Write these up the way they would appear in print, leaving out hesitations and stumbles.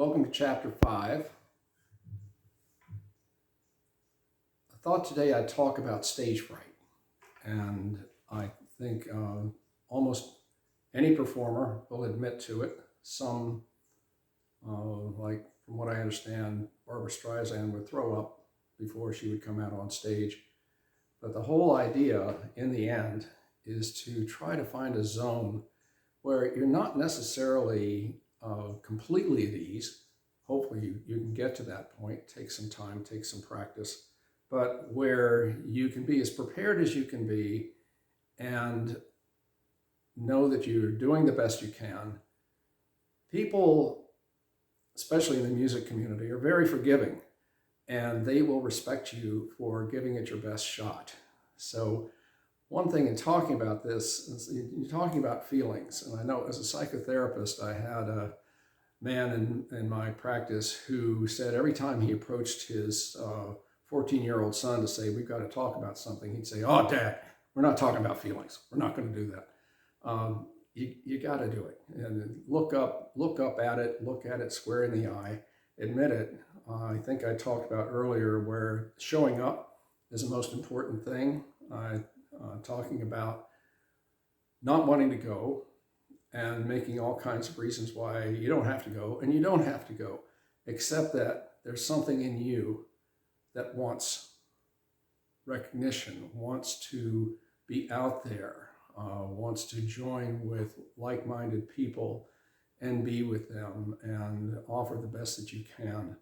Welcome to Chapter 5. I thought today I'd talk about stage fright. And I think almost any performer will admit to it. Some, like from what I understand, Barbara Streisand would throw up before she would come out on stage. But the whole idea, in the end, is to try to find a zone where you're not necessarily completely at ease. Hopefully you can get to that point, take some time, take some practice, but where you can be as prepared as you can be and know that you're doing the best you can. People, especially in the music community, are very forgiving, and they will respect you for giving it your best shot. So one thing in talking about this is you're talking about feelings. And I know as a psychotherapist, I had a man in my practice who said every time he approached his 14-year-old son to say, we've got to talk about something, he'd say, oh, Dad, we're not talking about feelings. We're not going to do that. You got to do it. And look up at it, look at it square in the eye, admit it. I think I talked about earlier where showing up is the most important thing. Talking about not wanting to go and making all kinds of reasons why you don't have to go, and you don't have to go, except that there's something in you that wants recognition, wants to be out there, wants to join with like-minded people and be with them and offer the best that you can.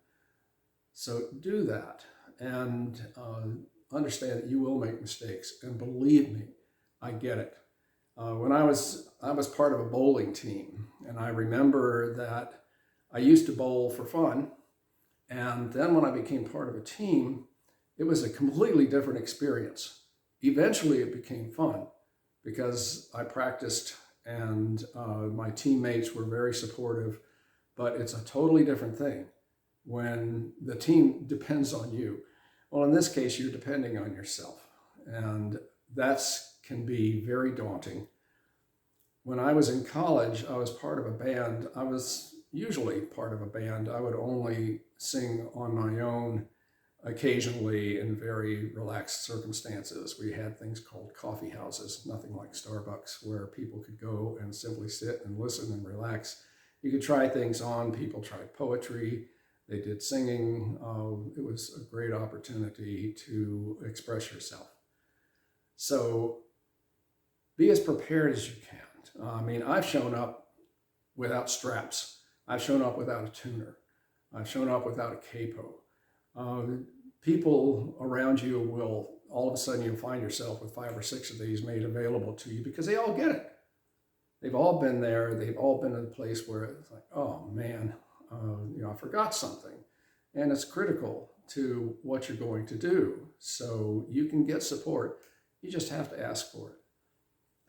So do that, and understand that you will make mistakes, and believe me, I get it. When I was part of a bowling team, and I remember that I used to bowl for fun, and then when I became part of a team, it was a completely different experience. Eventually it became fun because I practiced and my teammates were very supportive, but it's a totally different thing when the team depends on you. Well, in this case, you're depending on yourself, and that can be very daunting. When I was in college, I was part of a band. I was usually part of a band. I would only sing on my own occasionally in very relaxed circumstances. We had things called coffee houses, nothing like Starbucks, where people could go and simply sit and listen and relax. You could try things on. People tried poetry. They did singing. It was a great opportunity to express yourself. So be as prepared as you can. I mean, I've shown up without straps. I've shown up without a tuner. I've shown up without a capo. People around you will, all of a sudden you'll find yourself with 5 or 6 of these made available to you because they all get it. They've all been there. They've all been in a place where it's like, oh man, I forgot something. And it's critical to what you're going to do. So you can get support. You just have to ask for it.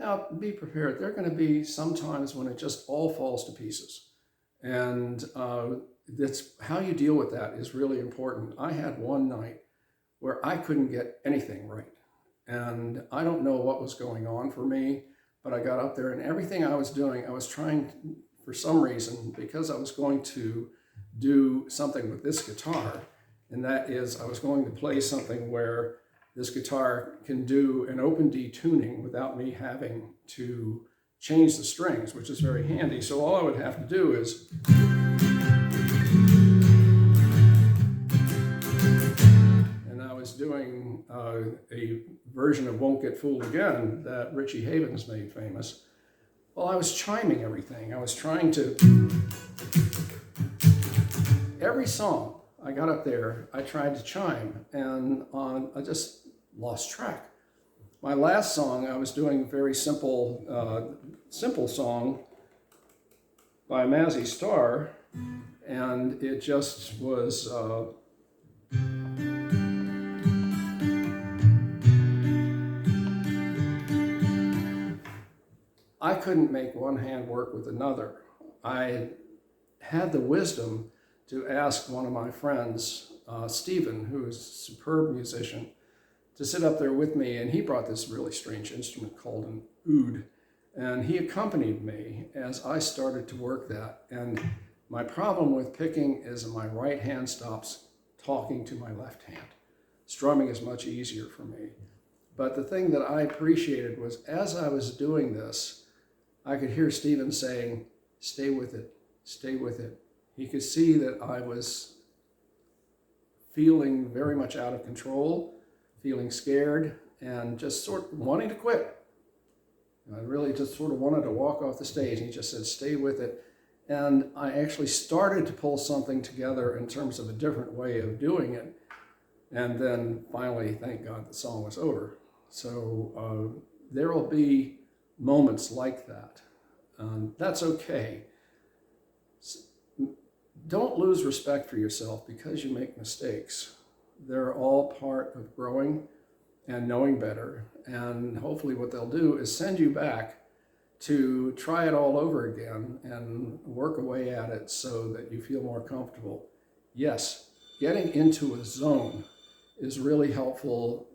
Now, be prepared. There are going to be some times when it just all falls to pieces. And that's how you deal with that is really important. I had one night where I couldn't get anything right. And I don't know what was going on for me, but I got up there and everything I was doing, I was trying, for some reason, because I was going to do something with this guitar, and that is I was going to play something where this guitar can do an open D tuning without me having to change the strings, which is very handy. So all I would have to do is and I was doing a version of Won't Get Fooled Again that Richie Havens made famous. Well, I was chiming everything. I was trying to, every song I got up there, I tried to chime, and I just lost track. My last song, I was doing a very simple song by Mazzy Star, and it just was, I couldn't make one hand work with another. I had the wisdom to ask one of my friends, Stephen, who is a superb musician, to sit up there with me, and he brought this really strange instrument called an oud, and he accompanied me as I started to work that. And My problem with picking is my right hand stops talking to my left hand. Strumming is much easier for me. But the thing that I appreciated was as I was doing this, I could hear Stephen saying, stay with it, stay with it. He could see that I was feeling very much out of control, feeling scared, and just sort of wanting to quit. I really just sort of wanted to walk off the stage. He just said, stay with it. And I actually started to pull something together in terms of a different way of doing it. And then finally, thank God, the song was over. So there will be moments like that. That's okay. Don't lose respect for yourself because you make mistakes. They're all part of growing and knowing better. And hopefully what they'll do is send you back to try it all over again and work away at it so that you feel more comfortable. Yes, getting into a zone is really helpful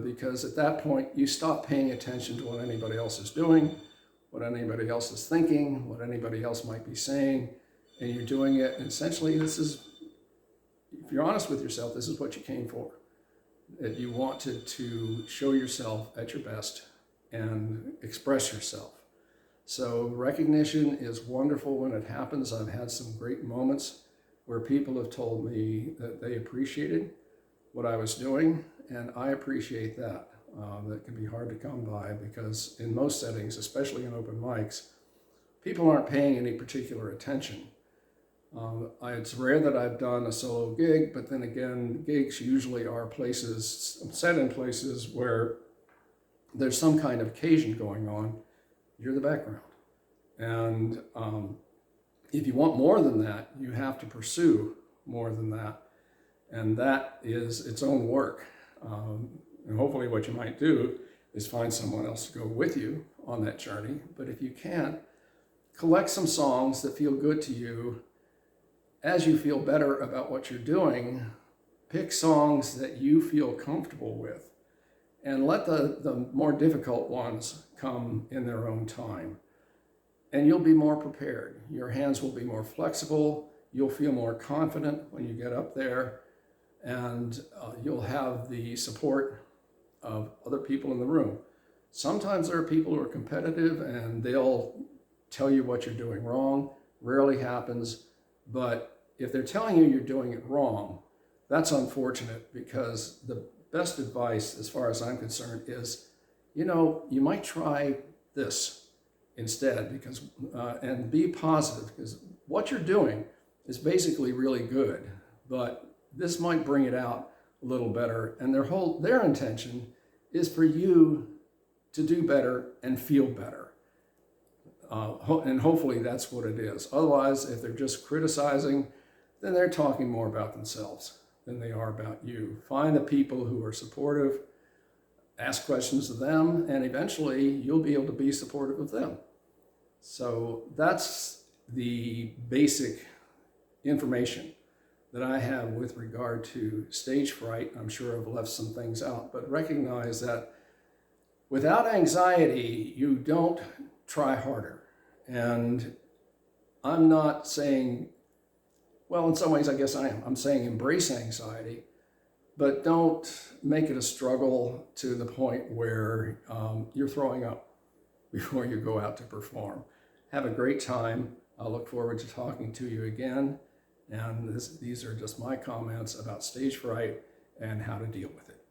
because at that point you stop paying attention to what anybody else is doing, what anybody else is thinking, what anybody else might be saying, and you're doing it. And essentially, this is, if you're honest with yourself, this is what you came for. That you wanted to show yourself at your best and express yourself. So recognition is wonderful when it happens. I've had some great moments where people have told me that they appreciated what I was doing, and I appreciate that. That can be hard to come by because in most settings, especially in open mics, people aren't paying any particular attention. It's rare that I've done a solo gig, but then again, gigs usually are places, set in places where there's some kind of occasion going on. You're the background. And if you want more than that, you have to pursue more than that. And that is its own work. And hopefully what you might do is find someone else to go with you on that journey. But if you can't, collect some songs that feel good to you. As you feel better about what you're doing, pick songs that you feel comfortable with and let the more difficult ones come in their own time. And you'll be more prepared. Your hands will be more flexible. You'll feel more confident when you get up there, and you'll have the support of other people in the room. Sometimes there are people who are competitive and they'll tell you what you're doing wrong. Rarely happens, but if they're telling you you're doing it wrong, that's unfortunate because the best advice, as far as I'm concerned, is, you might try this instead because, and be positive because what you're doing is basically really good, but this might bring it out a little better. And their intention is for you to do better and feel better. And hopefully that's what it is. Otherwise, if they're just criticizing, then they're talking more about themselves than they are about you. Find the people who are supportive, ask questions of them, and eventually you'll be able to be supportive of them. So that's the basic information that I have with regard to stage fright. I'm sure I've left some things out, but recognize that without anxiety, you don't try harder. And I'm not saying, well, in some ways, I guess I am. I'm saying embrace anxiety, but don't make it a struggle to the point where you're throwing up before you go out to perform. Have a great time. I look forward to talking to you again. And these are just my comments about stage fright and how to deal with it.